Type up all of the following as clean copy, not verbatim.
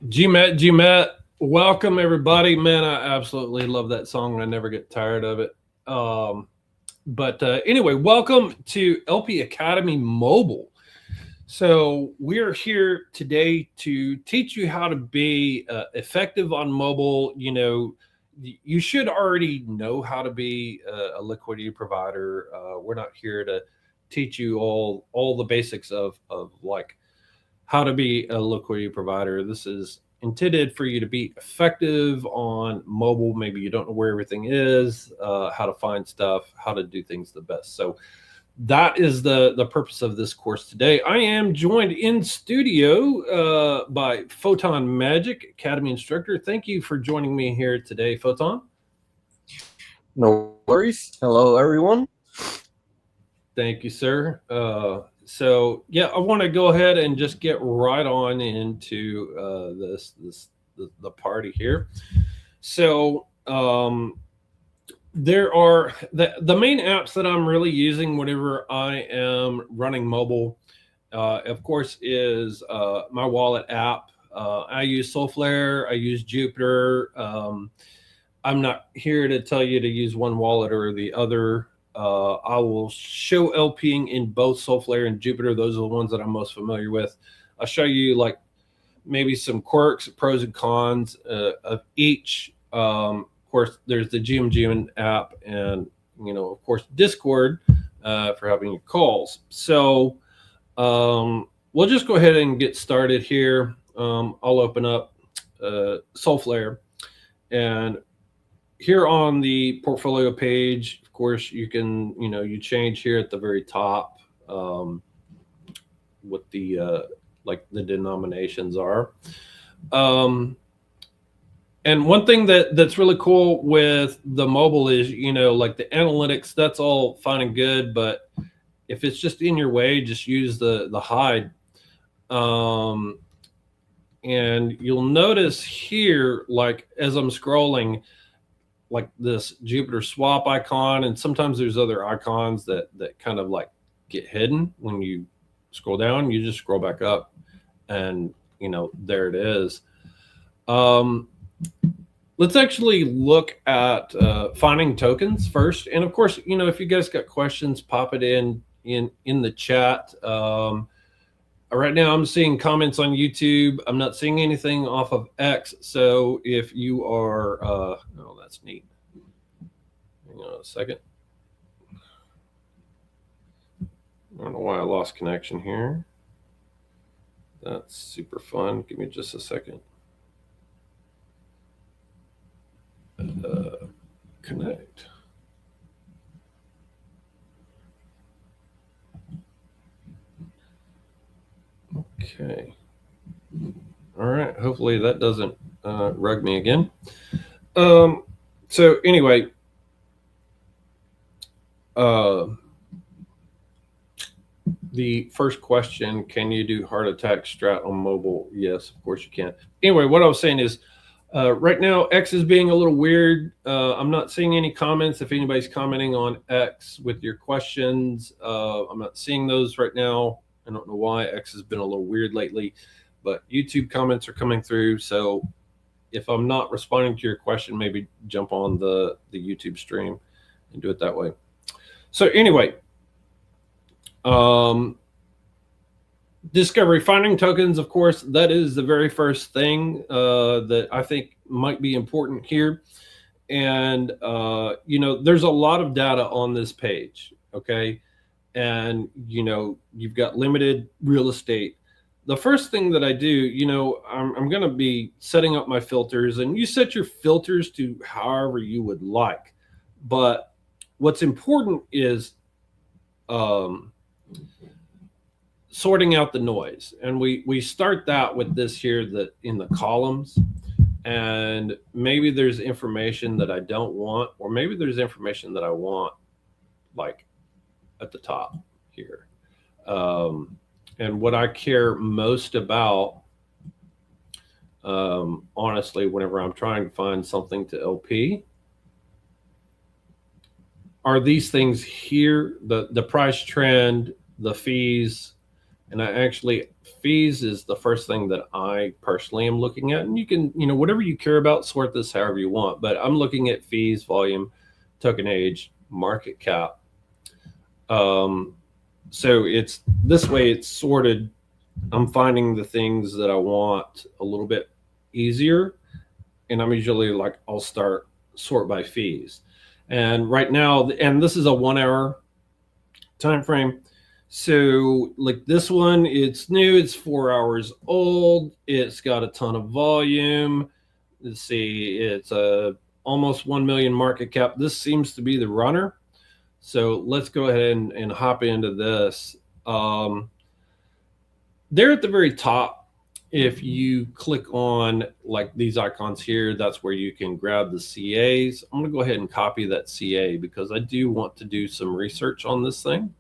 GMAT, welcome everybody. Man, I absolutely love that song. I never get tired of it. But anyway, welcome to LP Academy Mobile. So we're here today to teach you how to be effective on mobile. You should already know how to be a liquidity provider. We're not here to teach you all the basics of like how to be a liquidity provider. This is intended for you to be effective on mobile. Maybe you don't know where everything is, how to find stuff, how to do things the best. So that is the purpose of this course today. I am joined in studio by Photon Magic Academy instructor. Thank you for joining me here today, Photon. No worries. Hello, everyone. Thank you, sir. So yeah, I want to go ahead and just get right on into the party here. So there are the main apps that I'm really using whenever I am running mobile. Of course, is my wallet app. I use Soulflare. I use Jupiter. I'm not here to tell you to use one wallet or the other. I will show LPing in both Soulflare and Jupiter. Those are the ones that I'm most familiar with. I'll show you like maybe some quirks, pros and cons of each. Of course, there's the GMGM app, and of course, Discord for having your calls. So we'll just go ahead and get started here. I'll open up Soulflare, and here on the portfolio page, of course, you can, you change here at the very top what the like the denominations are. And one thing that's really cool with the mobile is, like the analytics, that's all fine and good, but if it's just in your way, just use the hide. And you'll notice here, like as I'm scrolling, like this Jupiter swap icon, and sometimes there's other icons that kind of like get hidden when you scroll down. You just scroll back up, and there it is. Let's actually look at finding tokens first, and of course, if you guys got questions, pop it in the chat. Right now I'm seeing comments on YouTube. I'm not seeing anything off of X. So if you are, oh, that's neat. Hang on a second. I don't know why I lost connection here. That's super fun. Give me just a second. Connect. Okay. All right. Hopefully that doesn't rug me again. So anyway, the first question, can you do heart attack strat on mobile? Yes, of course you can. Anyway, what I was saying is right now X is being a little weird. I'm not seeing any comments. If anybody's commenting on X with your questions, I'm not seeing those right now. I don't know why. X has been a little weird lately, but YouTube comments are coming through. So if I'm not responding to your question, maybe jump on the YouTube stream and do it that way. So anyway, discovery, finding tokens, of course, that is the very first thing that I think might be important here. And, there's a lot of data on this page, okay? And, you've got limited real estate. The first thing that I do, I'm going to be setting up my filters, and you set your filters to however you would like. But what's important is sorting out the noise. And we start that with this here, that in the columns. And maybe there's information that I don't want, or maybe there's information that I want, like at the top here. And what I care most about, honestly, whenever I'm trying to find something to LP, are these things here: the price trend, the fees, And fees is the first thing that I personally am looking at. And you can, whatever you care about, sort this however you want. But I'm looking at fees, volume, token age, market cap. So it's this way, it's sorted. I'm finding the things that I want a little bit easier. And I'm usually like, I'll sort by fees. And right now, and this is a 1 hour time frame. So like this one, it's new, it's 4 hours old, it's got a ton of volume. Let's see, it's a almost 1 million market cap. This seems to be the runner. So let's go ahead and hop into this. There at the very top, if you click on like these icons here, that's where you can grab the CAs. I'm going to go ahead and copy that CA because I do want to do some research on this thing.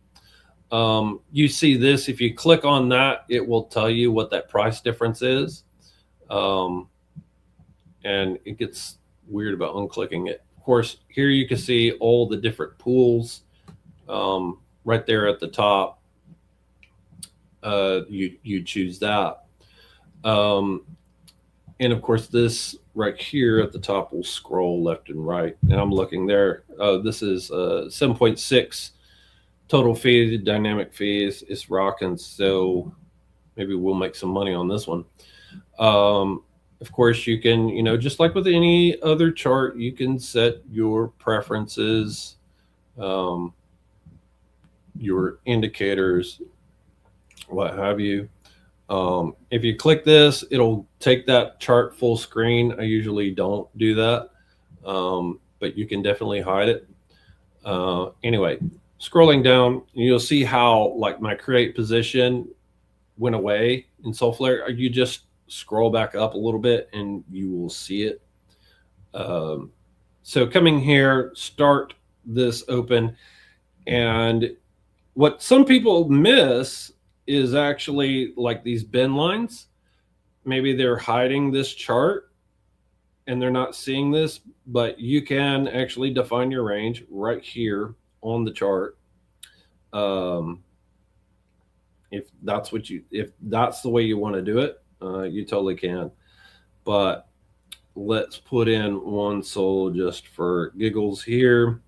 You see this, if you click on that, it will tell you what that price difference is. And it gets weird about unclicking it. Of course, here you can see all the different pools right there at the top. You choose that. And of course, this right here at the top will scroll left and right. And I'm looking there. This is 7.6 total fee, dynamic fees. It's rocking. So maybe we'll make some money on this one. Of course, you can, just like with any other chart, you can set your preferences, your indicators, what have you. If you click this, it'll take that chart full screen. I usually don't do that, but you can definitely hide it. Anyway, scrolling down, you'll see how like my create position went away in SolFlare. You just scroll back up a little bit and you will see it. So coming here, start this open. And what some people miss is actually like these bin lines. Maybe they're hiding this chart and they're not seeing this, but you can actually define your range right here on the chart. If that's the way you want to do it, you totally can. But let's put in one sol just for giggles here.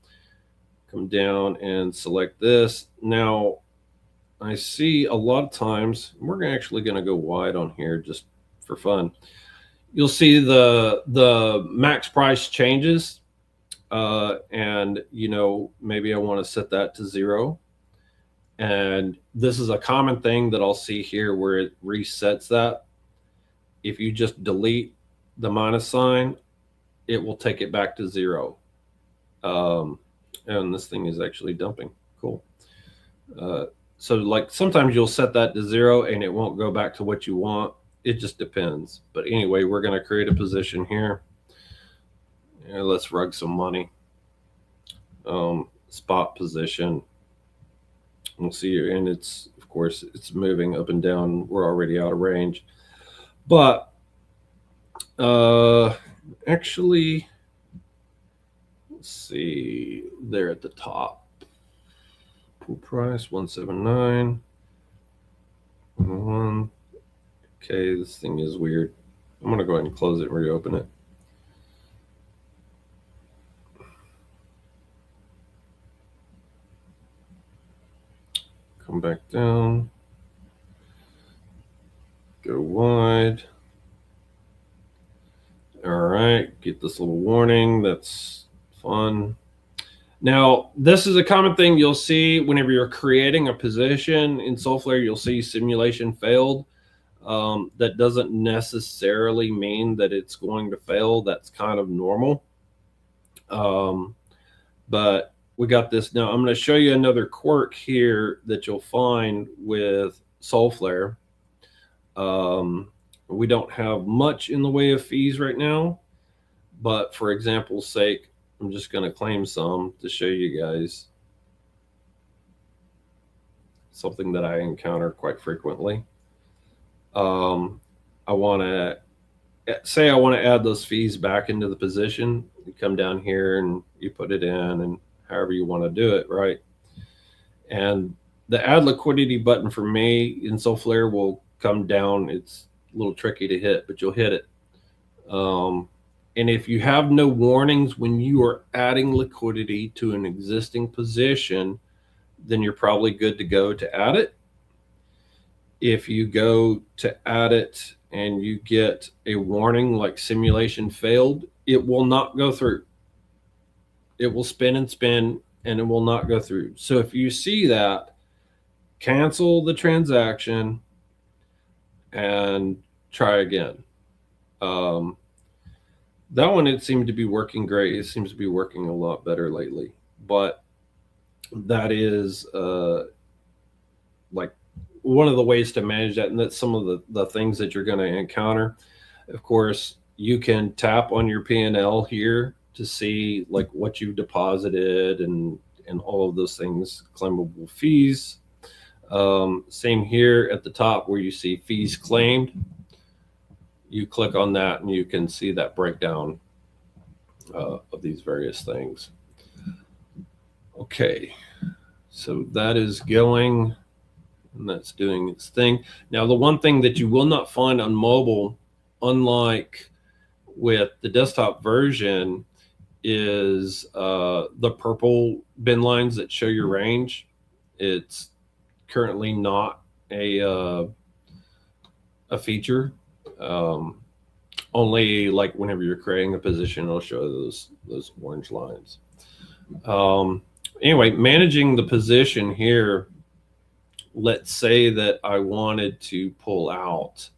Come down and select this. Now, I see a lot of times, we're actually going to go wide on here just for fun. You'll see the max price changes. And, maybe I want to set that to 0. And this is a common thing that I'll see here where it resets that. If you just delete the minus sign, it will take it back to 0. And this thing is actually dumping. Cool. So like sometimes you'll set that to 0 and it won't go back to what you want. It just depends. But anyway, we're going to create a position here. And let's rug some money. Spot position. We'll see, and it's, of course, it's moving up and down. We're already out of range. But actually, let's see, there at the top. Pool price 179. 1. Okay, this thing is weird. I'm going to go ahead and close it and reopen it. Come back down. Go wide. All right, get this little warning. That's fun. Now, this is a common thing you'll see whenever you're creating a position in SolFlare. You'll see simulation failed. That doesn't necessarily mean that it's going to fail. That's kind of normal. But we got this. Now, I'm going to show you another quirk here that you'll find with SolFlare. We don't have much in the way of fees right now, but for example's sake, I'm just going to claim some to show you guys something that I encounter quite frequently. I want to add those fees back into the position. You come down here and you put it in, and however you want to do it, right? And the add liquidity button for me in SoulFlare will come down. It's a little tricky to hit, but you'll hit it. And if you have no warnings when you are adding liquidity to an existing position, then you're probably good to go to add it. If you go to add it and you get a warning like simulation failed, it will not go through. It will spin and it will not go through. So if you see that, cancel the transaction and try again. That one, it seemed to be working great. It seems to be working a lot better lately. But that is like one of the ways to manage that. And that's some of the things that you're going to encounter. Of course, you can tap on your P&L here to see like what you deposited and all of those things, claimable fees. Same here at the top where you see fees claimed. You click on that and you can see that breakdown of these various things. Okay, so that is going and that's doing its thing. Now, the one thing that you will not find on mobile, unlike with the desktop version, is the purple bin lines that show your range. It's currently not a feature. Only like whenever you're creating a position, it'll show those orange lines. Anyway, managing the position here. Let's say that I wanted to pull out.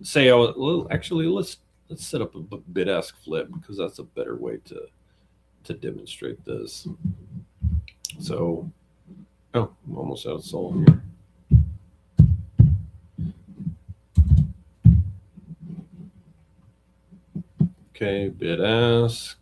Say I was, well, actually let's set up a bid-ask flip because that's a better way to demonstrate this. So, oh, I'm almost out of Sol here. Okay, bid-ask.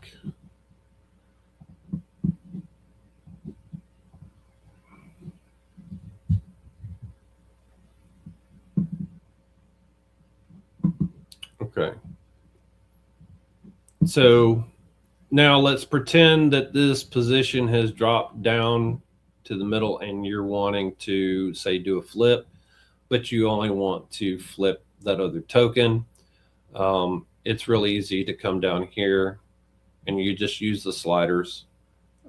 Okay. So now let's pretend that this position has dropped down to the middle and you're wanting to, say, do a flip, but you only want to flip that other token. It's really easy to come down here and you just use the sliders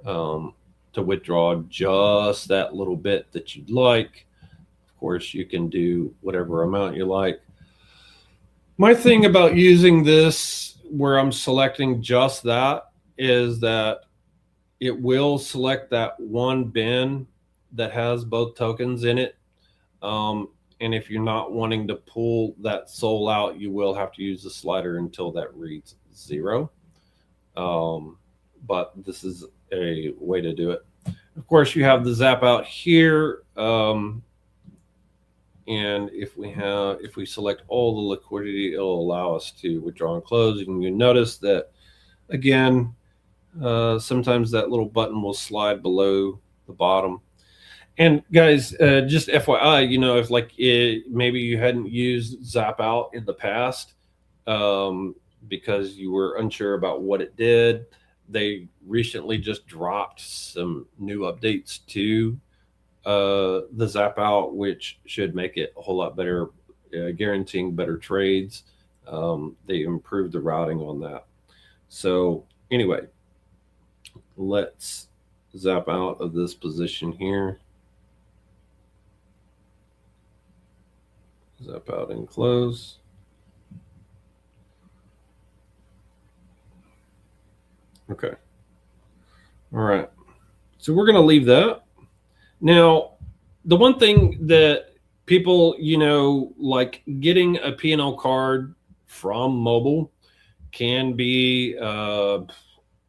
to withdraw just that little bit that you'd like. Of course, you can do whatever amount you like. My thing about using this where I'm selecting just that is that it will select that one bin that has both tokens in it. And if you're not wanting to pull that SOL out, you will have to use the slider until that reads 0. But this is a way to do it. Of course, you have the zap out here. And if we select all the liquidity, it'll allow us to withdraw and close. And you notice that, again, sometimes that little button will slide below the bottom. And guys, just FYI, if like maybe you hadn't used Zap Out in the past because you were unsure about what it did, they recently just dropped some new updates to the Zap Out, which should make it a whole lot better, guaranteeing better trades. They improved the routing on that. So anyway, let's zap out of this position here. Zap out and close. Okay. All right. So we're going to leave that. Now, the one thing that people, like getting a P&L card from mobile can be a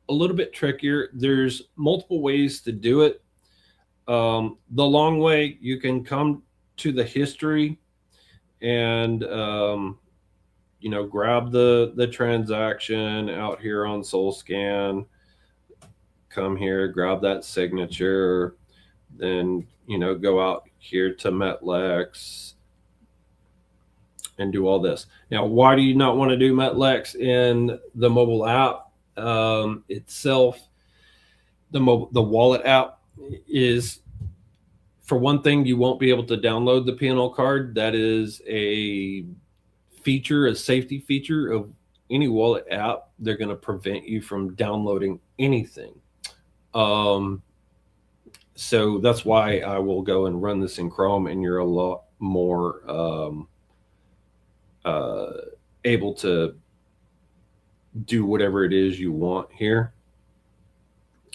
little bit trickier. There's multiple ways to do it. The long way, you can come to the history and, grab the transaction out here on SoulScan, come here, grab that signature, then, go out here to MetLex and do all this. Now, why do you not want to do MetLex in the mobile app itself? The wallet app, is, for one thing, you won't be able to download the P&L card. That is a feature, a safety feature of any wallet app. They're going to prevent you from downloading anything. So that's why I will go and run this in Chrome, and you're a lot more able to do whatever it is you want here.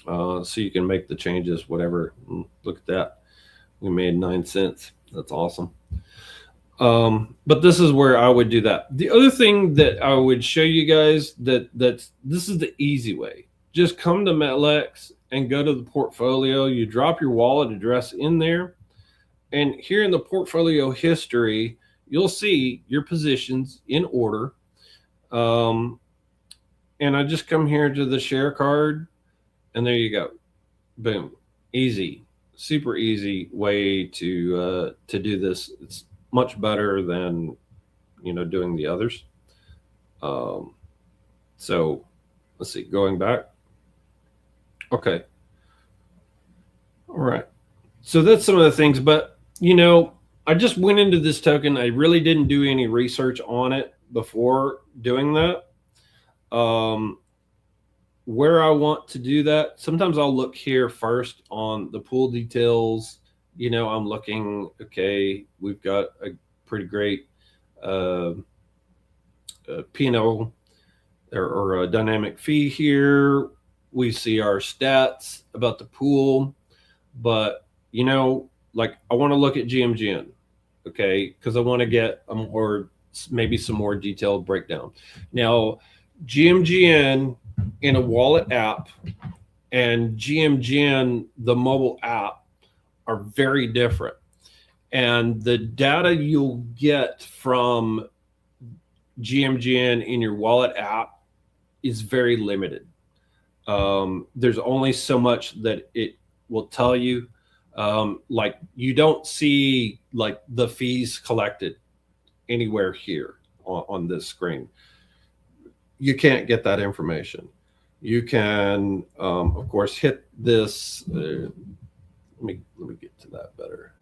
So you can make the changes, whatever. Look at that. We made 9 cents. That's awesome. But this is where I would do that. The other thing that I would show you guys this is the easy way. Just come to MetLex and go to the portfolio. You drop your wallet address in there, and here in the portfolio history, you'll see your positions in order. And I just come here to the share card, and there you go. Boom. Easy. Super easy way to do this. It's much better than doing the others. So let's see, going back. Okay. All right. So that's some of the things, but I just went into this token. I really didn't do any research on it before doing that. Where I want to do that, sometimes I'll look here first on the pool details. I'm looking, okay, we've got a pretty great P&L or a dynamic fee here. We see our stats about the pool, but like I want to look at GMGN, okay, because I want to get maybe some more detailed breakdown. Now, GMGN in a wallet app and GMGN, the mobile app, are very different. And the data you'll get from GMGN in your wallet app is very limited. There's only so much that it will tell you. Like you don't see like the fees collected anywhere here on this screen. You can't get that information. You can, of course, hit this. Let me get to that better.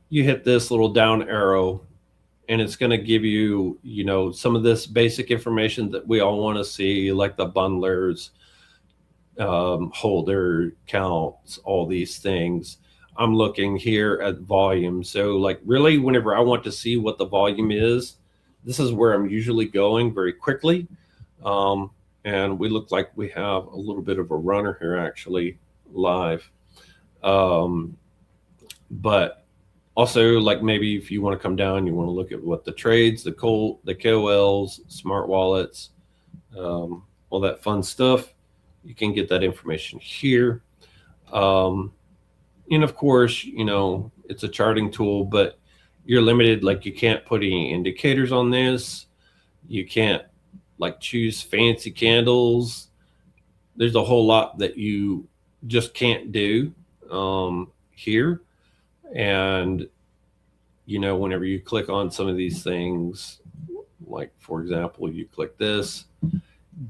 You hit this little down arrow, and it's going to give you, some of this basic information that we all want to see, like the bundlers, holder counts, all these things. I'm looking here at volume. So like really, whenever I want to see what the volume is, this is where I'm usually going very quickly. And we look like we have a little bit of a runner here actually live. But also, like maybe if you want to come down, you want to look at what the trades, the KOLs, smart wallets, all that fun stuff. You can get that information here. And of course, it's a charting tool, but you're limited. Like you can't put any indicators on this. You can't like choose fancy candles. There's a whole lot that you just can't do here. And, whenever you click on some of these things, like for example, you click this,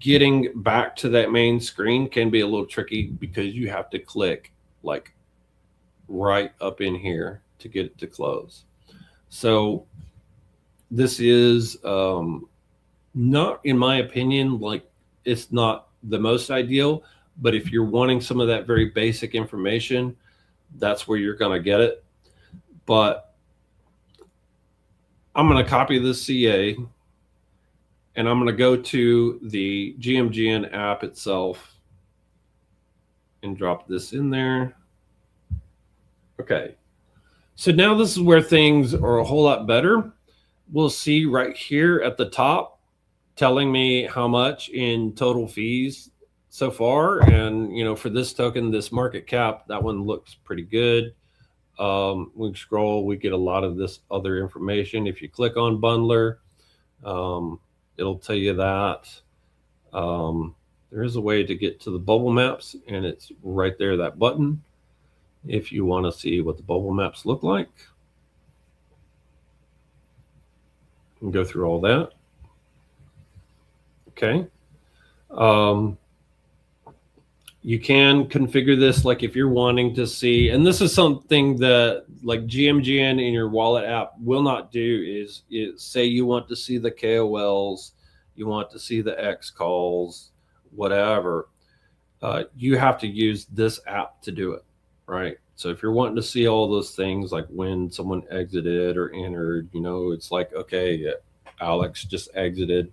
getting back to that main screen can be a little tricky because you have to click like right up in here to get it to close. So this is not, in my opinion, like it's not the most ideal, but if you're wanting some of that very basic information, that's where you're going to get it. But I'm going to copy this CA and I'm going to go to the GMGN app itself and drop this in there. Okay. So now this is where things are a whole lot better. We'll see right here at the top telling me how much in total fees so far. And, for this token, this market cap, that one looks pretty good. We scroll, we get a lot of this other information. If you click on bundler, it'll tell you that. There is a way to get to the bubble maps, and it's right there, that button, if you want to see what the bubble maps look like. And go through all that. Okay. You can configure this, like if you're wanting to see, and this is something that like GMGN in your wallet app will not do, is say you want to see the KOLs, you want to see the X calls, whatever. You have to use this app to do it, right? So if you're wanting to see all those things, like when someone exited or entered, it's like, okay, Alex just exited,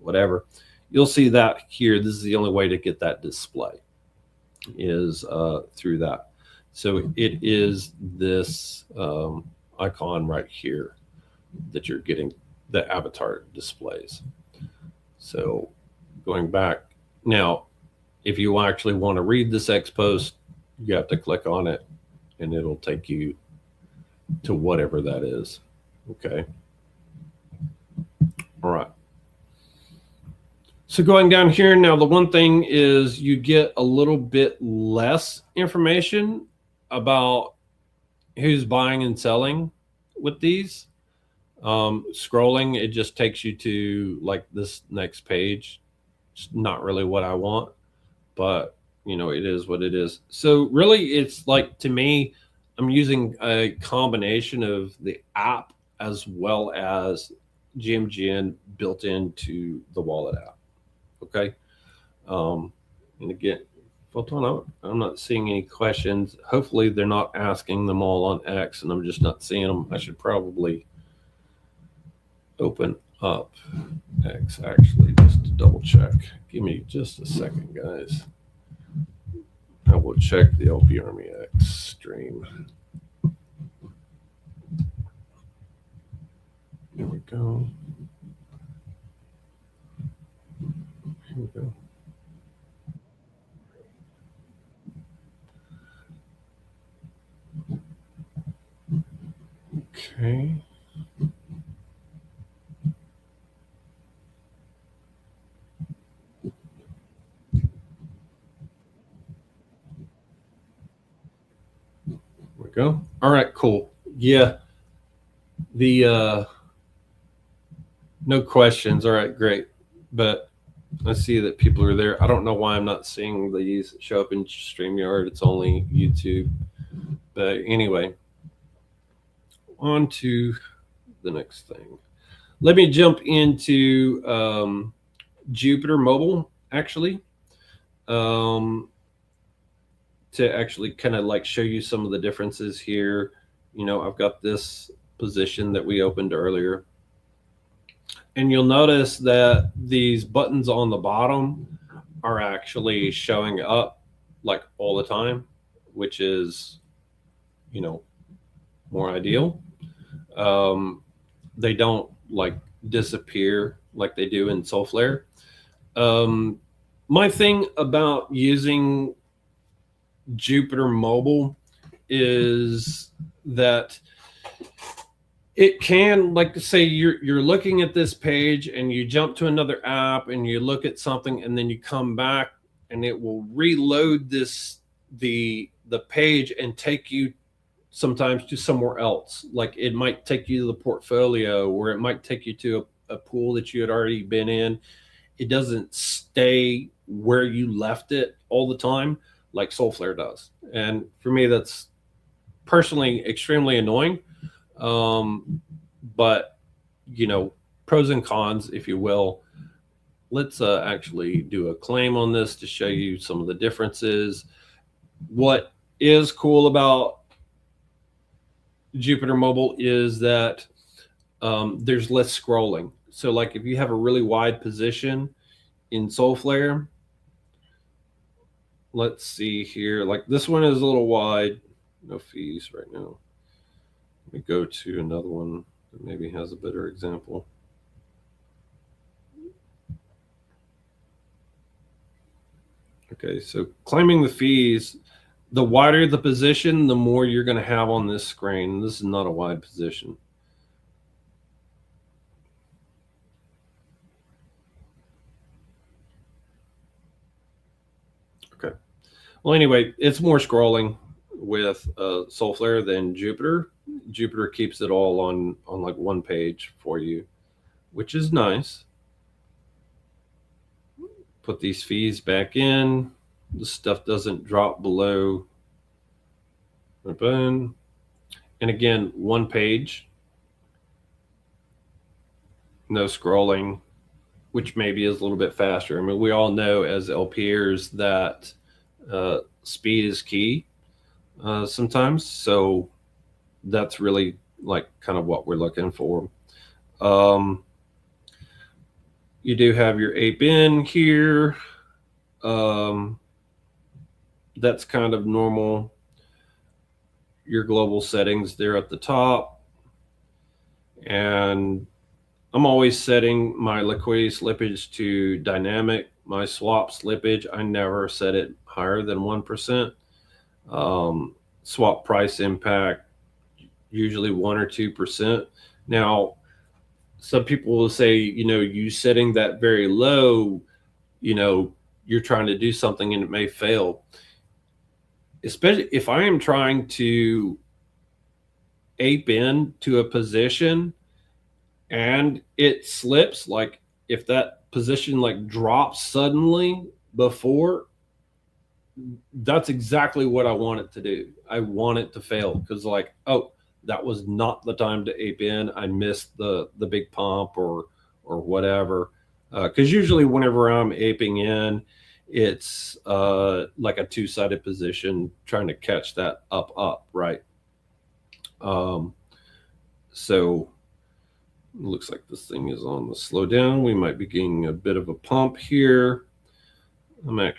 whatever. You'll see that here. This is the only way to get that display, is through that. So it is this icon right here that you're getting the avatar displays. So going back now, if you actually want to read this X post, you have to click on it and it'll take you to whatever that is. Okay. All right. So going down here now, the one thing is you get a little bit less information about who's buying and selling with these. Scrolling, it just takes you to like this next page. It's not really what I want, but it is what it is. So really it's like, to me, I'm using a combination of the app as well as GMGN built into the wallet app. Okay. And again, I'm not seeing any questions. Hopefully they're not asking them all on X and I'm just not seeing them. I should probably open up X actually, just to double check. Give me just a second, guys. I will check the LP Army X stream. Here we go. Here we go. Okay. There we go. All right, cool. Yeah. The no questions. All right, great. But I see that people are there. I don't know why I'm not seeing these show up in StreamYard. It's only YouTube. But anyway, on to the next thing. Let me jump into Jupiter Mobile, actually, to actually kind of like show you some of the differences here. I've got this position that we opened earlier. And you'll notice that these buttons on the bottom are actually showing up like all the time, which is, more ideal. They don't like disappear like they do in Solflare. My thing about using Jupiter Mobile is that it can, like, say you're looking at this page and you jump to another app and you look at something and then you come back and it will reload the page and take you sometimes to somewhere else. Like it might take you to the portfolio, or it might take you to a pool that you had already been in. It doesn't stay where you left it all the time like Solflare does. And for me, that's personally extremely annoying. But pros and cons, if you will. Let's actually do a claim on this to show you some of the differences. What is cool about Jupiter Mobile is that there's less scrolling. So like if you have a really wide position in Solflare, let's see here, like this one is a little wide, no fees right now. Let me go to another one that maybe has a better example. Okay, so claiming the fees, the wider the position, the more you're going to have on this screen. This is not a wide position. Okay. Well, anyway, it's more scrolling with Solflare than Jupiter. Jupiter keeps it all on like one page for you, which is nice. Put these fees back in. the stuff doesn't drop below my button. And again, one page, no scrolling, which maybe is a little bit faster. I mean, we all know as LPers that speed is key sometimes. So that's really like kind of what we're looking for. Um, you do have your ape in here. Um, that's kind of normal. Your global settings there at the top. And I'm always setting my liquidity slippage to dynamic. My swap slippage, I never set it higher than 1%. Swap price impact, usually 1 or 2%. Now, some people will say, you setting that very low, you're trying to do something and it may fail. Especially if I am trying to ape in to a position and it slips, like if that position like drops suddenly before, that's exactly what I want it to do. I want it to fail because like, oh, that was not the time to ape in. I missed the big pump or whatever. Because usually whenever I'm aping in, it's like a two-sided position trying to catch that up, right? So looks like this thing is on the slow down. We might be getting a bit of a pump here. I'm going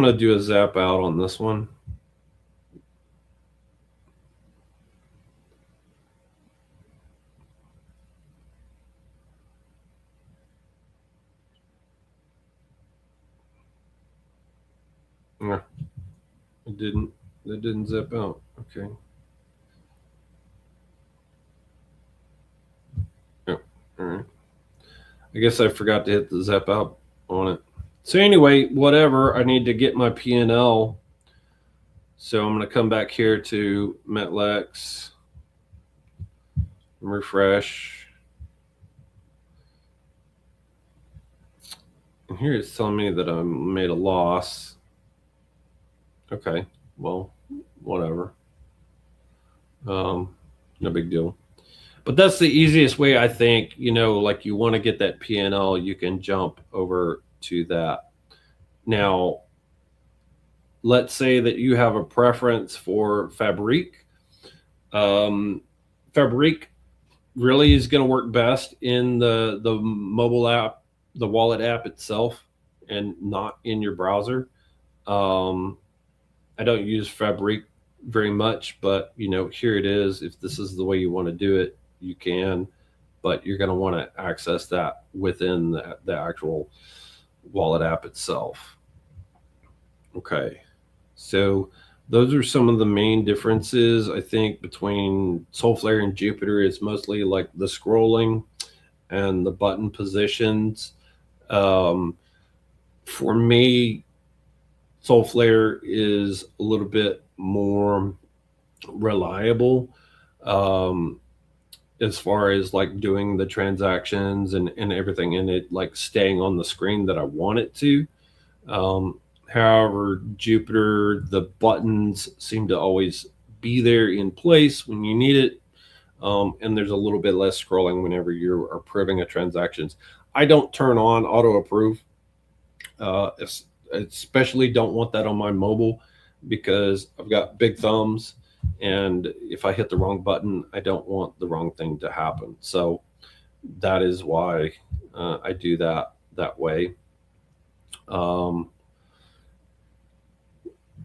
to do a zap out on this one. Yeah, it didn't zap out. Okay. Yep. All right. I guess I forgot to hit the zap out on it. So anyway, whatever, I need to get my P&L. So I'm going to come back here to Metlex, refresh. And here it's telling me that I made a loss. Okay, well, whatever. No big deal. But that's the easiest way, I think. Like you want to get that P&L, you can jump over to that. Now, let's say that you have a preference for Fabric. Fabric really is going to work best in the mobile app, the wallet app itself, and not in your browser. I don't use Fabric very much, but here it is. If this is the way you want to do it, you can, but you're going to want to access that within the actual wallet app itself. Okay, so those are some of the main differences, I think, between Soulflare and Jupyter. It's mostly like the scrolling and the button positions. For me, Soulflare is a little bit more reliable as far as like doing the transactions and everything, and it like staying on the screen that I want it to. However, Jupyter, the buttons seem to always be there in place when you need it. And there's a little bit less scrolling whenever you're approving a transactions. I don't turn on auto approve. Especially don't want that on my mobile because I've got big thumbs. And if I hit the wrong button, I don't want the wrong thing to happen. So that is why I do that way.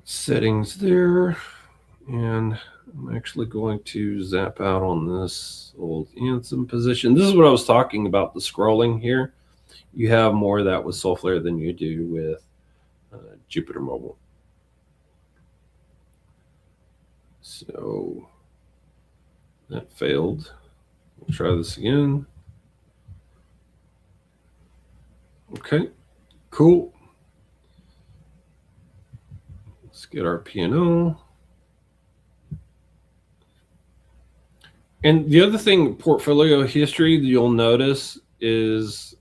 Settings there, and I'm actually going to zap out on this old Ansem position. This is what I was talking about, the scrolling here. You have more of that with Soulflare than you do with Jupyter Mobile. So that failed. We'll try this again. Okay, cool. Let's get our P&L. And the other thing, portfolio history, that you'll notice is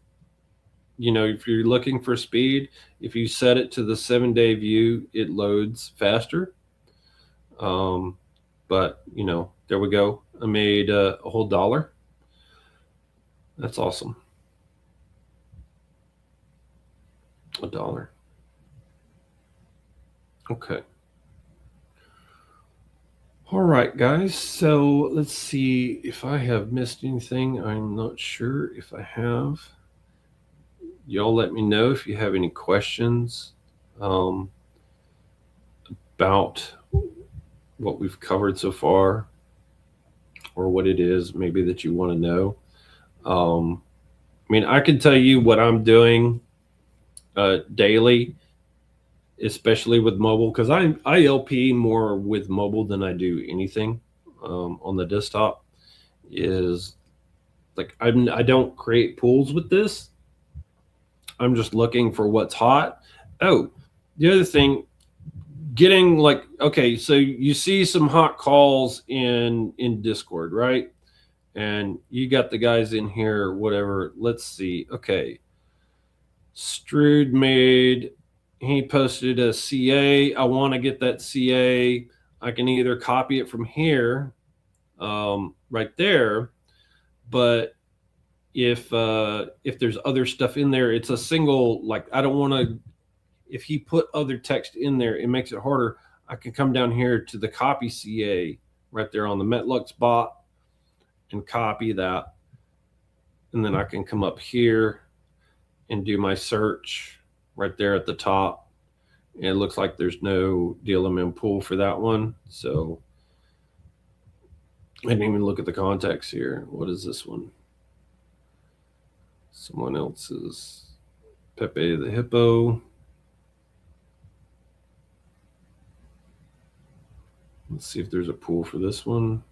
if you're looking for speed, if you set it to the 7-day view, it loads faster. But there we go. I made a whole dollar. That's awesome. $1. Okay. All right, guys. So let's see if I have missed anything. I'm not sure if I have. Y'all let me know if you have any questions about what we've covered so far, or what it is maybe that you want to know. I mean, I can tell you what I'm doing daily, especially with mobile, because I LP more with mobile than I do anything on the desktop. Is like I don't create pools with this. I'm just looking for what's hot. Oh, the other thing, getting like, okay, so you see some hot calls in Discord, right? And you got the guys in here, whatever. Let's see. Okay, Strood made, he posted a CA. I want to get that CA. I can either copy it from here, right there, but if there's other stuff in there, it's a single, like, I don't want to, if he put other text in there, it makes it harder. I can come down here to the copy CA right there on the Metlux bot and copy that. And then I can come up here and do my search right there at the top. And it looks like there's no DLMM pool for that one. So I didn't even look at the context here. What is this one? Someone else's Pepe the Hippo. Let's see if there's a pool for this one.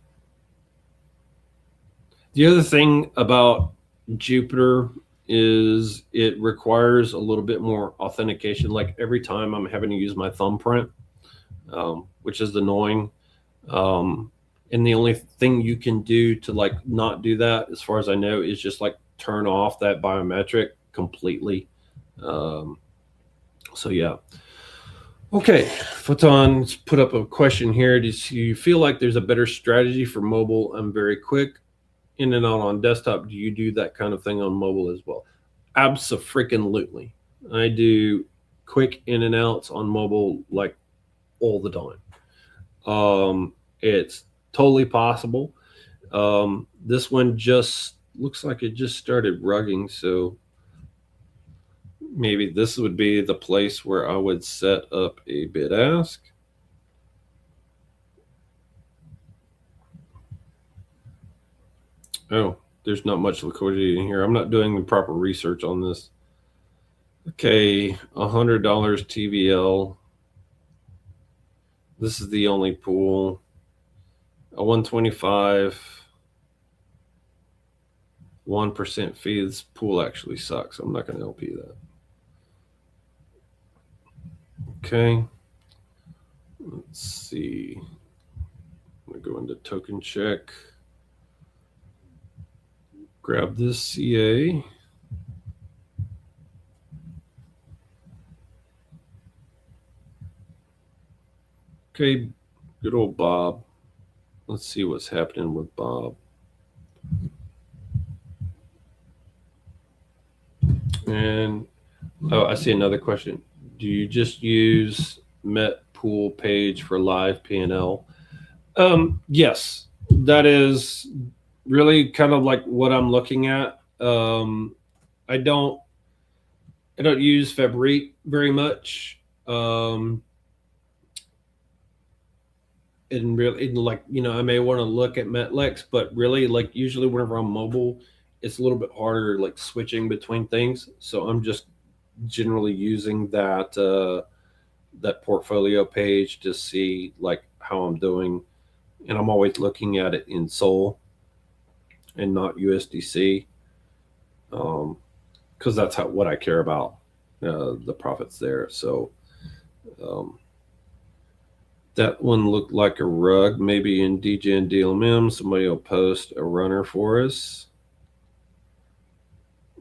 The other thing about Jupyter is it requires a little bit more authentication. Like every time I'm having to use my thumbprint, which is annoying. And the only thing you can do to like not do that, as far as I know, is just like turn off that biometric completely. So yeah. Okay, Photon's put up a question here. Do you feel like there's a better strategy for mobile? I'm very quick in and out on desktop. Do you do that kind of thing on mobile as well? Abso-freaking-lutely. I do quick in and outs on mobile like all the time. It's totally possible. This one just looks like it just started rugging, so maybe this would be the place where I would set up a bid ask. Oh, there's not much liquidity in here. I'm not doing the proper research on this. Okay, $100 TVL. This is the only pool. A 125, 1% fee. This pool actually sucks. I'm not going to LP that. Okay. Let's see. I'm going to go into token check. Grab this CA. Okay, good old Bob. Let's see what's happening with Bob. And, oh, I see another question. Do you just use Met Pool page for live P&L? Yes, that is really kind of like what I'm looking at. I don't use Fabric very much. And really, like, I may want to look at Metlex, but really, like, usually whenever I'm mobile, it's a little bit harder, like switching between things. So I'm just generally using that that portfolio page to see like how I'm doing, and I'm always looking at it in Sol and not USDC, because that's what I care about, the profits there. So that one looked like a rug. Maybe in DJ and DLMM, somebody will post a runner for us.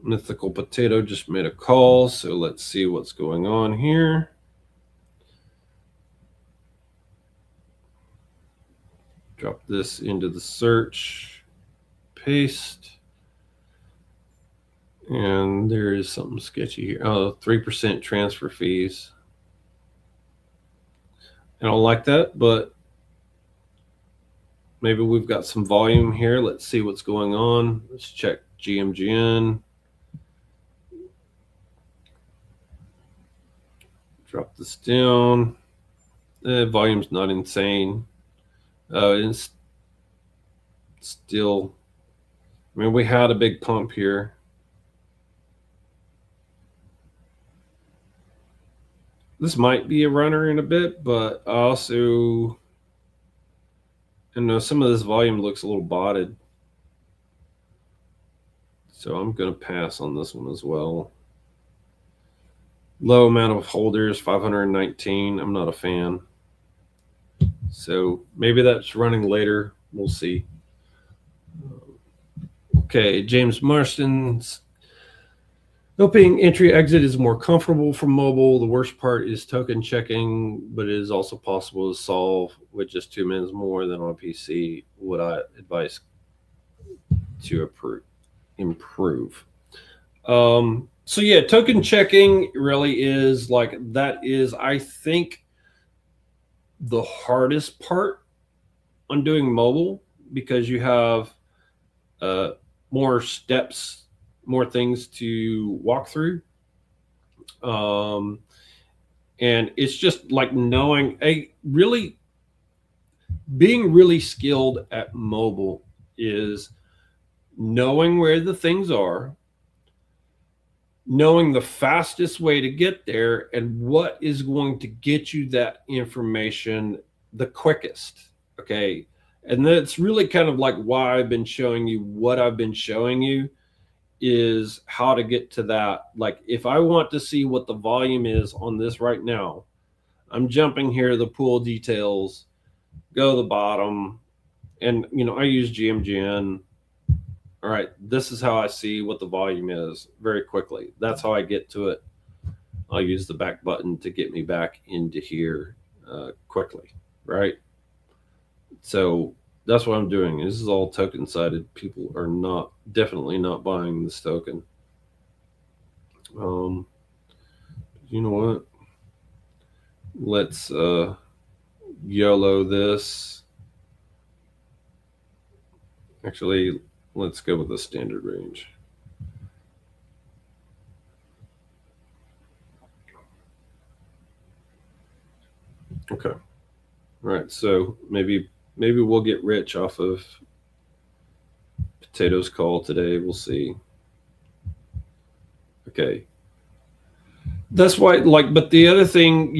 Mythical Potato just made a call, so let's see what's going on here. Drop this into the search, paste, and there is something sketchy here. Oh, 3% transfer fees. I don't like that, but maybe we've got some volume here. Let's see what's going on. Let's check GMGN. Drop this down. Volume's not insane. It's still, I mean, we had a big pump here. This might be a runner in a bit, but also, I know some of this volume looks a little botted. So I'm going to pass on this one as well. Low amount of holders, 519. I'm not a fan. So maybe that's running later. We'll see. Okay, James Marston's hoping entry exit is more comfortable from mobile. The worst part is token checking, but it is also possible to solve with just 2 minutes more than on PC. Would I advise to improve? So yeah, token checking really is like, that is, I think, the hardest part on doing mobile, because you have more steps, more things to walk through. And it's just like knowing being really skilled at mobile is knowing where the things are, knowing the fastest way to get there, and what is going to get you that information the quickest. Okay. And that's really kind of like why I've been showing you what I've been showing you, is how to get to that. Like, if I want to see what the volume is on this right now, I'm jumping here, the pool details, go to the bottom, and I use GMGN. All right, this is how I see what the volume is very quickly. That's how I get to it. I'll use the back button to get me back into here quickly, right? So that's what I'm doing. This is all token sided. People are definitely not buying this token. You know what? Let's YOLO this. Actually, let's go with the standard range. Okay. All right. So maybe we'll get rich off of Potato's call today. We'll see. Okay. That's why, like, but the other thing,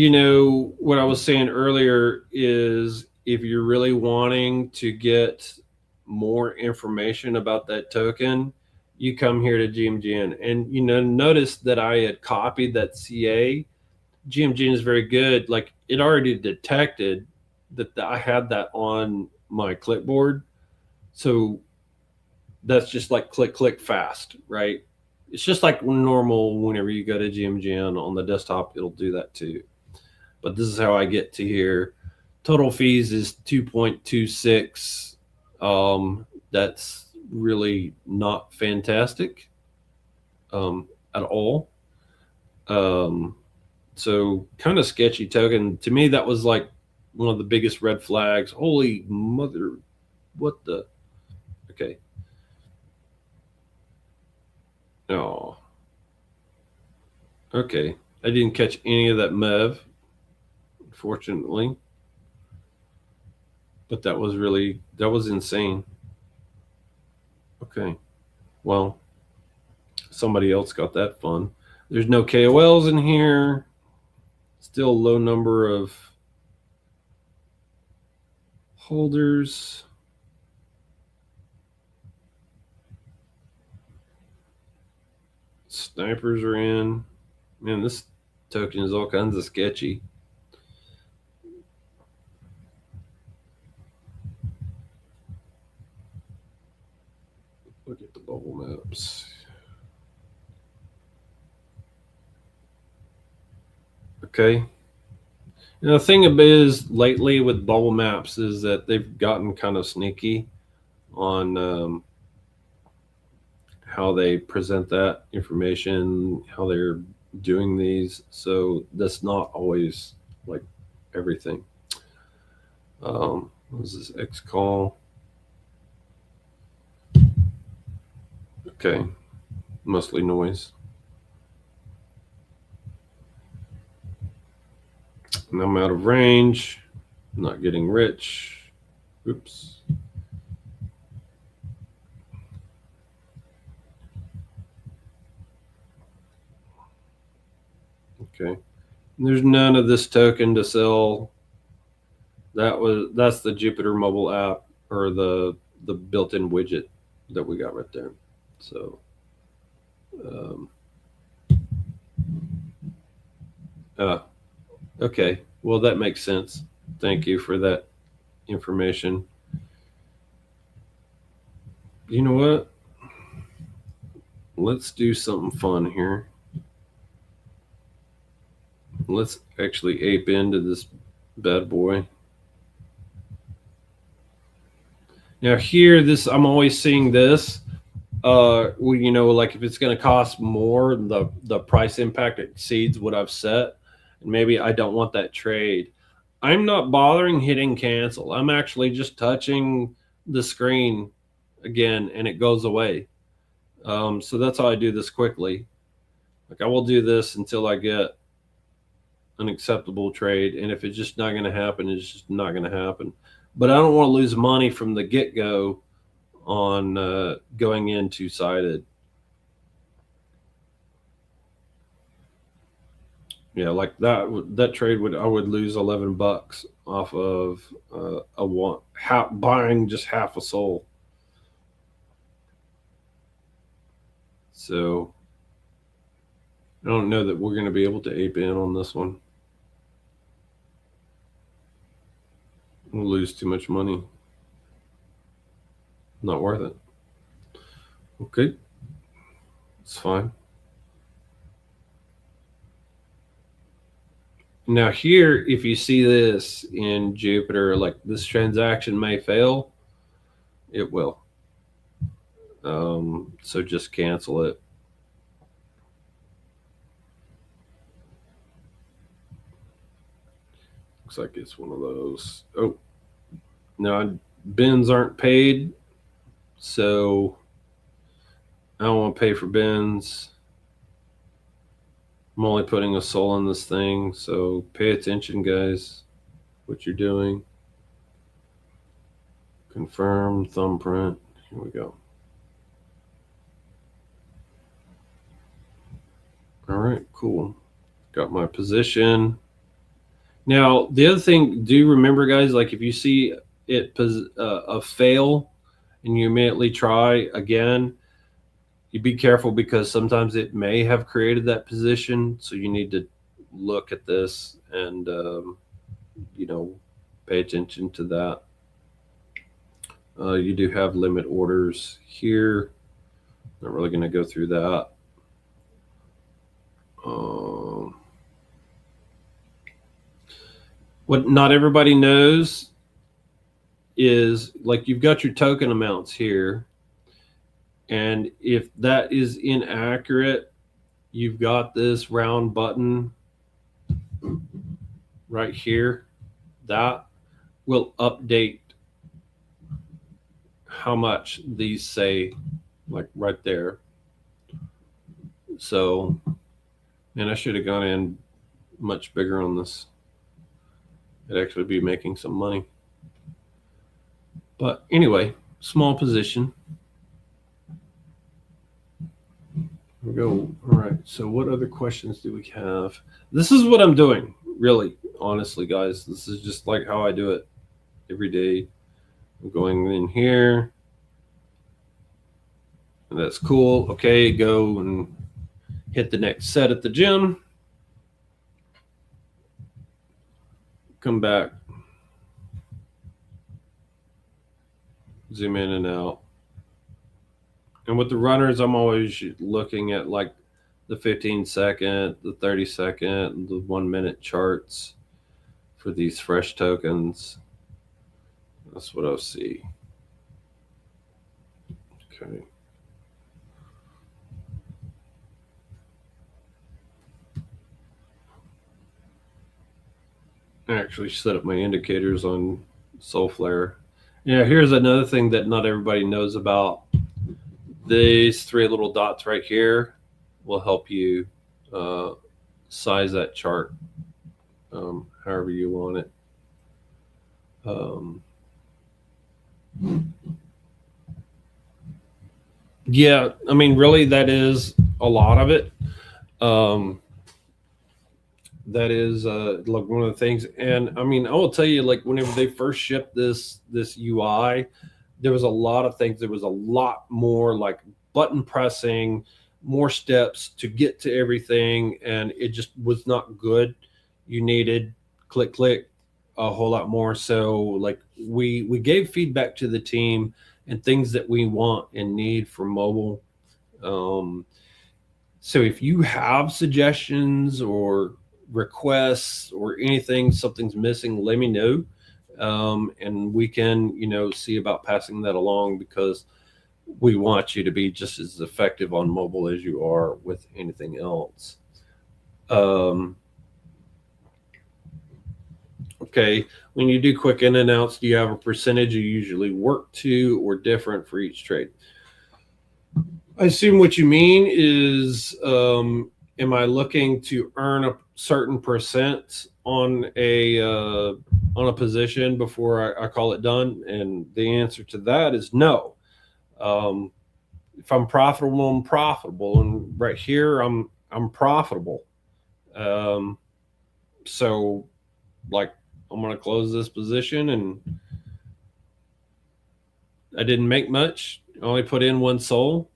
what I was saying earlier is, if you're really wanting to get more information about that token, you come here to GMGN. And, notice that I had copied that CA. GMGN is very good. Like, it already detected that I had that on my clipboard. So that's just like click, click fast, right? It's just like normal whenever you go to GMGN on the desktop, it'll do that too. But this is how I get to here. Total fees is 2.26. That's really not fantastic at all. So kind of sketchy token. To me, that was like one of the biggest red flags. Holy mother, what the? Okay. Oh. Okay. I didn't catch any of that MEV, unfortunately. But that was insane. Okay. Well, somebody else got that fun. There's no KOLs in here. Still a low number of holders. Snipers are in. Man, this token is all kinds of sketchy. Look at the bubble maps. Okay. And the thing is, lately with bubble maps is that they've gotten kind of sneaky on how they present that information, how they're doing these. So that's not always like everything. What was this X call? Okay, mostly noise. And I'm out of range. I'm not getting rich. Oops. Okay. There's none of this token to sell. That's the Jupiter mobile app or the built-in widget that we got right there. So um, uh, okay. Well, that makes sense. Thank you for that information. You know what? Let's do something fun here. Let's actually ape into this bad boy. Now here, this I'm always seeing this. Well, you know, like if it's going to cost more, the price impact exceeds what I've set, and maybe I don't want that trade. I'm not bothering hitting cancel. I'm actually just touching the screen again, and it goes away. So that's how I do this quickly. Like I will do this until I get an acceptable trade, and if it's just not going to happen, it's just not going to happen. But I don't want to lose money from the get go on going in two sided. Yeah, like that trade I would lose $11 off of buying just half a soul. So I don't know that we're going to be able to ape in on this one. We'll lose too much money. Not worth it. Okay, it's fine. Now here, if you see this in Jupiter, like this transaction may fail, it will. So just cancel it. Looks like it's one of those. Oh, no, bins aren't paid, so I don't want to pay for bins. I'm only putting a soul on this thing, so pay attention, guys, what you're doing. Confirm, thumbprint. Here we go. All right, cool. Got my position. Now, the other thing, do remember, guys, like if you see a fail and you immediately try again, you be careful because sometimes it may have created that position. So you need to look at this and, pay attention to that. You do have limit orders here. Not really going to go through that. What not everybody knows is like you've got your token amounts here. And if that is inaccurate, you've got this round button right here that will update how much these say, like right there. So, and I should have gone in much bigger on this. It'd actually be making some money. But anyway, small position. Here we go. All right. So what other questions do we have? This is what I'm doing, really, honestly, guys. This is just like how I do it every day. I'm going in here. And that's cool. Okay, go and hit the next set at the gym. Come back. Zoom in and out. And with the runners, I'm always looking at like the 15-second, the 30-second, the 1 minute charts for these fresh tokens. That's what I'll see. Okay. I actually set up my indicators on SolFlare. Yeah, here's another thing that not everybody knows about. These three little dots right here will help you size that chart however you want it. Yeah, I mean, really, that is a lot of it. That is like one of the things, and I mean, I will tell you, like whenever they first shipped this UI, there was a lot of things. There was a lot more like button pressing, more steps to get to everything, and it just was not good. You needed click click a whole lot more. So like we gave feedback to the team and things that we want and need for mobile. Um, so if you have suggestions or requests or anything, something's missing, let me know. And we can, see about passing that along because we want you to be just as effective on mobile as you are with anything else. Okay, when you do quick in and outs, do you have a percentage you usually work to or different for each trade? I assume what you mean is, am I looking to earn a certain percent on a position before I call it done? And the answer to that is no. If I'm profitable, I'm profitable, and right here I'm profitable. Um, so, like, I'm going to close this position, and I didn't make much. I only put in one soul.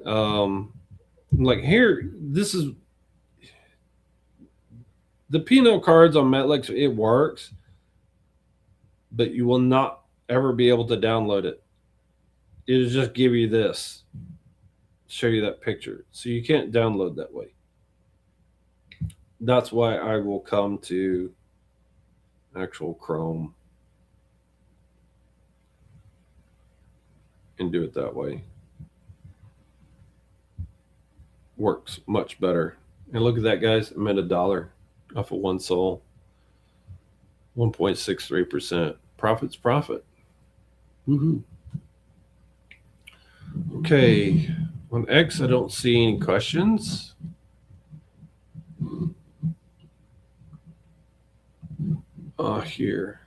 Like here, this is the P&L cards on Metlex. It works, but you will not ever be able to download it. It'll just give you this, show you that picture, so you can't download that way. That's why I will come to actual Chrome and do it that way. Works much better. And look at that, guys. I'm at $1 off of one soul. 1.63%. Profit's profit. Woohoo. Okay. On X, I don't see any questions. Here.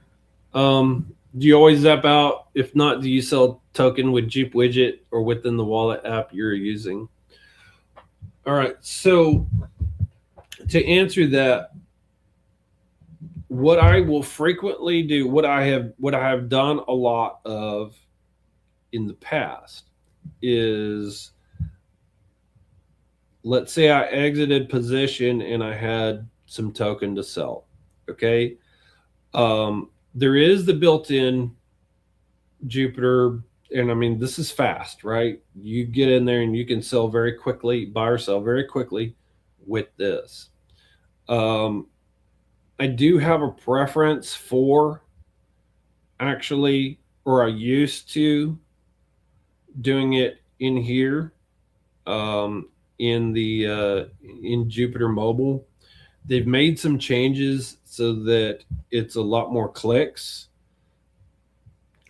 Do you always zap out? If not, do you sell token with Jeep widget or within the wallet app you're using? All right. So to answer that, what I will frequently do, what I have done a lot of in the past is, let's say I exited position and I had some token to sell. Okay. There is the built-in Jupiter, and I mean, this is fast, right? You get in there and you can sell very quickly, buy or sell very quickly with this. I do have a preference for actually, or I used to doing it in here, in Jupiter Mobile. They've made some changes so that it's a lot more clicks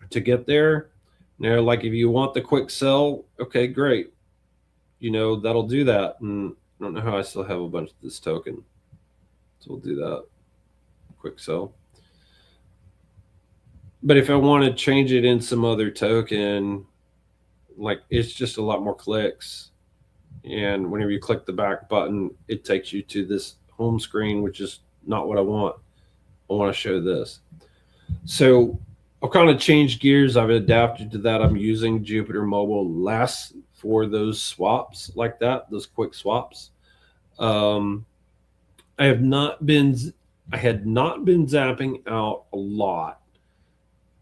to get there. Now, like if you want the quick sell, okay, great. That'll do that. And I don't know how I still have a bunch of this token. So we'll do that. Quick sell. But if I want to change it in some other token, like it's just a lot more clicks. And whenever you click the back button, it takes you to this home screen, which is not what I want. I want to show this. So I've kind of changed gears. I've adapted to that. I'm using Jupiter Mobile less for those swaps like that, those quick swaps. I had not been zapping out a lot,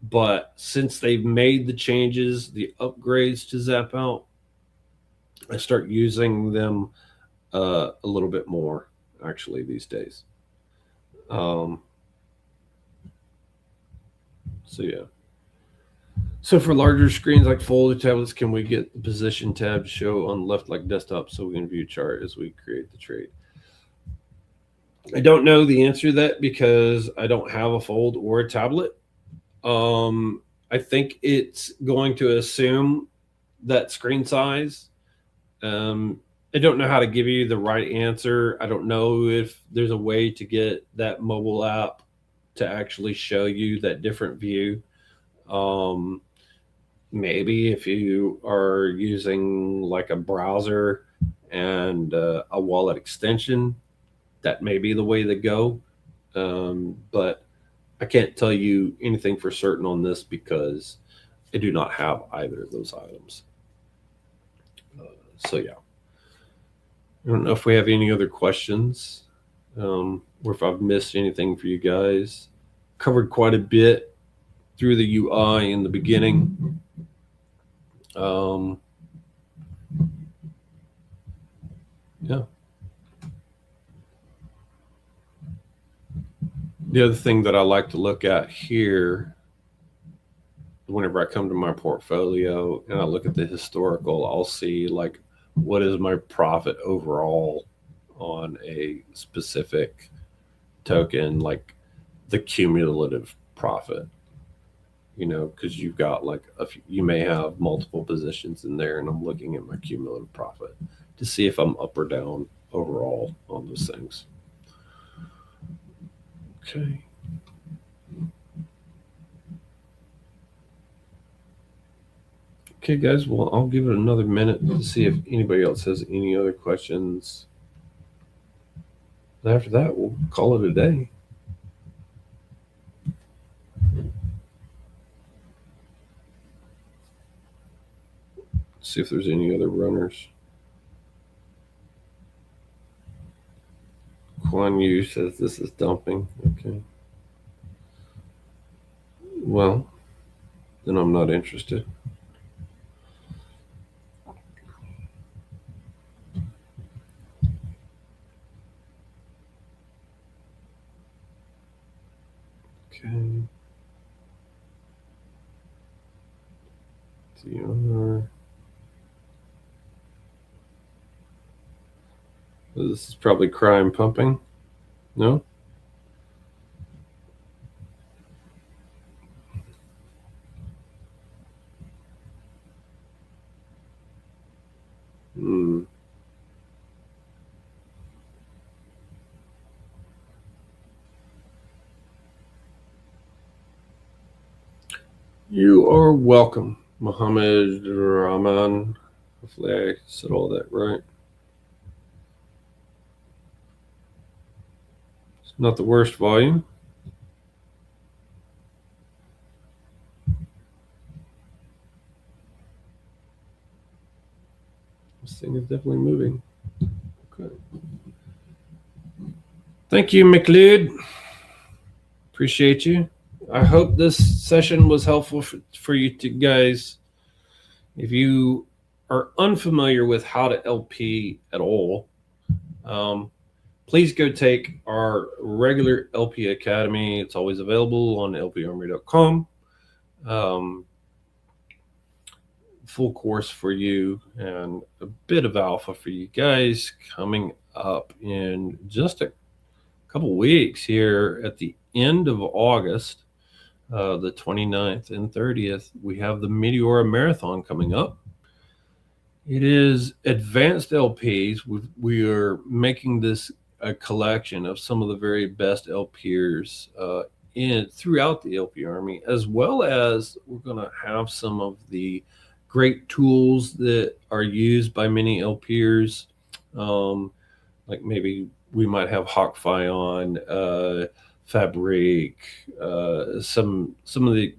but since they've made the changes, the upgrades to zap out, I start using them a little bit more actually these days. Um, so yeah. So for larger screens like folder tablets, can we get the position tab to show on the left like desktop so we can view chart as we create the trade? I don't know the answer to that because I don't have a fold or a tablet. I think it's going to assume that screen size. Um, I don't know how to give you the right answer. I don't know if there's a way to get that mobile app to actually show you that different view. Um, Maybe if you are using like a browser and a wallet extension, that may be the way to go. But I can't tell you anything for certain on this because I do not have either of those items. So yeah, I don't know if we have any other questions, or if I've missed anything for you guys. Covered quite a bit through the UI in the beginning. Um, yeah. The other thing that I like to look at here, whenever I come to my portfolio and I look at the historical, I'll see like what is my profit overall on a specific token, like the cumulative profit. Because you've got like you may have multiple positions in there, and I'm looking at my cumulative profit to see if I'm up or down overall on those things. Okay. Okay, guys. Well, I'll give it another minute to see if anybody else has any other questions. And after that, we'll call it a day. See if there's any other runners. Quan Yu says this is dumping. Okay. Well, then I'm not interested. Okay. TR. This is probably crime pumping. No? Hmm. You are welcome, Mohammed Rahman. Hopefully I said all that right. It's not the worst volume. This thing is definitely moving. Okay. Thank you, McLeod. Appreciate you. I hope this session was helpful for you two guys. If you are unfamiliar with how to LP at all, please go take our regular LP Academy. It's always available on lparmory.com. Full course for you and a bit of alpha for you guys coming up in just a couple weeks here at the end of August, the 29th and 30th. We have the Meteora Marathon coming up. It is advanced LPs. We are making this a collection of some of the very best LPers throughout the LP Army, as well as we're going to have some of the great tools that are used by many LPers. Like maybe we might have Hawkfire on, Fabric, some of the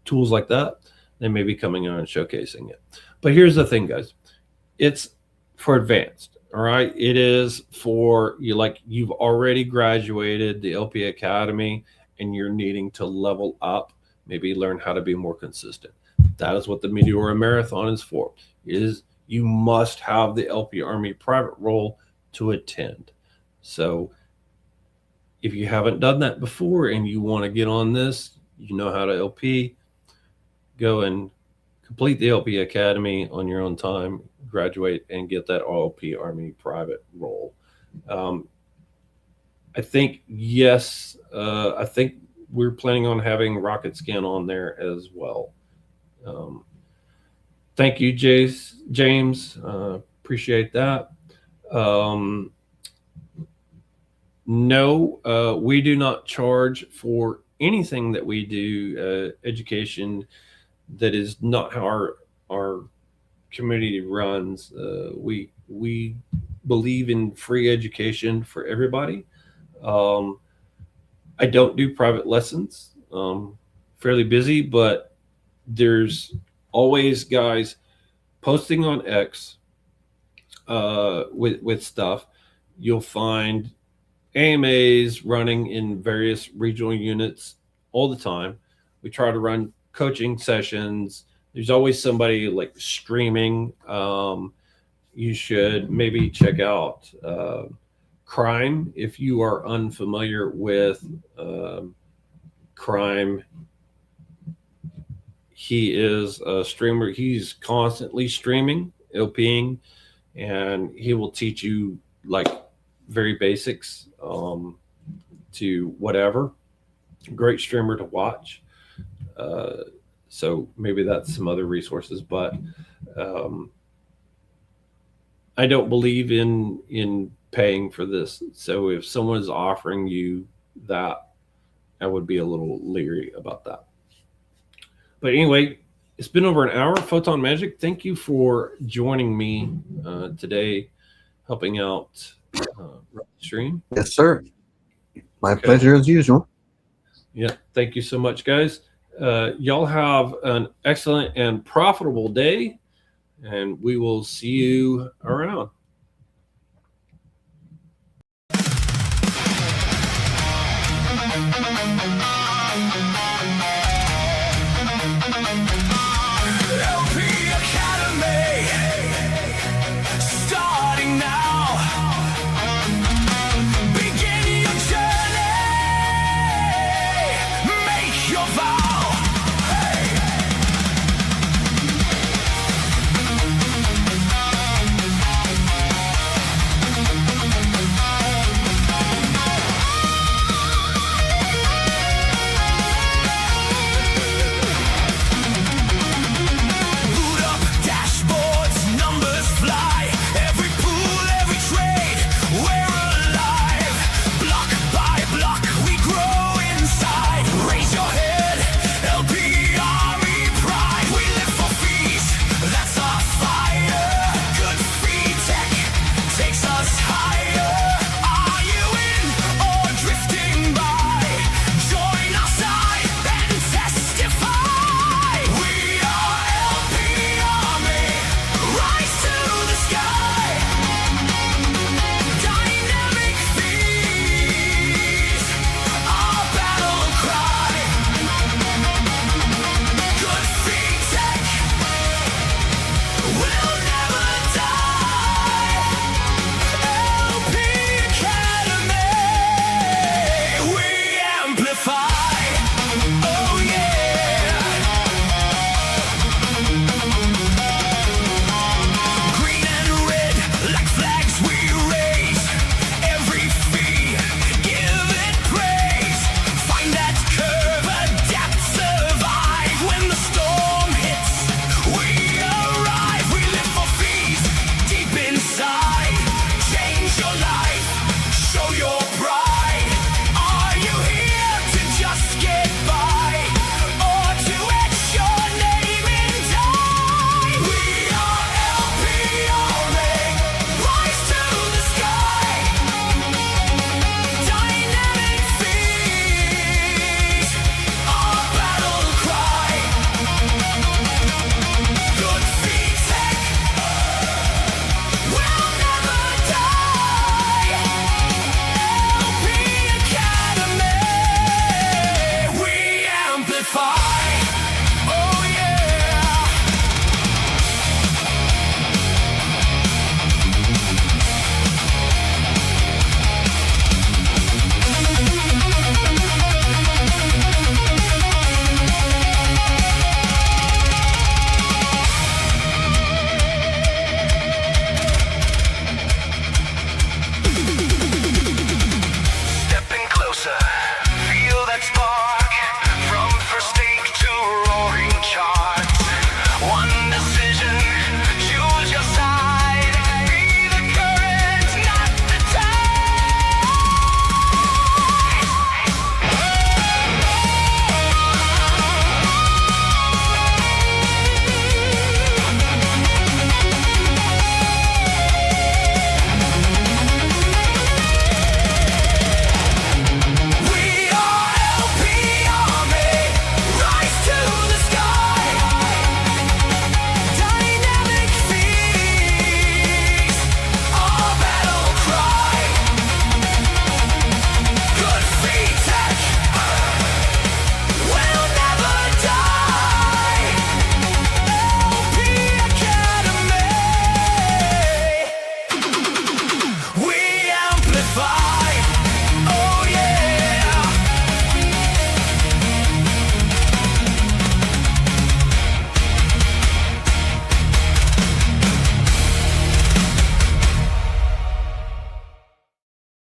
tools like that. They may be coming on and showcasing it. But here's the thing, guys. It's for advanced. All right. It is for you, like you've already graduated the LP Academy and you're needing to level up, maybe learn how to be more consistent. That is what the Meteora Marathon is for. Is you must have the LP Army private role to attend. So if you haven't done that before and you want to get on this, you know how to LP, go and complete the LP Academy on your own time, graduate, and get that LP Army private role. I think, yes, I think we're planning on having Rocket Scan on there as well. Thank you, James. Appreciate that. No, we do not charge for anything that we do, education that is not how our community runs. We believe in free education for everybody. I don't do private lessons. Fairly busy, but there's always guys posting on X with stuff. You'll find AMAs running in various regional units all the time. We try to run coaching sessions. There's always somebody like streaming. You should maybe check out Crime if you are unfamiliar with Crime. He is a streamer. He's constantly streaming, LPing, and he will teach you like very basics to whatever. Great streamer to watch. So maybe that's some other resources, but I don't believe in paying for this. So if someone is offering you that, I would be a little leery about that. But anyway, it's been over an hour. Photon Magic, thank you for joining me today, helping out the stream. Yes, sir. My pleasure as usual. Yeah, thank you so much, guys. Y'all have an excellent and profitable day, and we will see you around.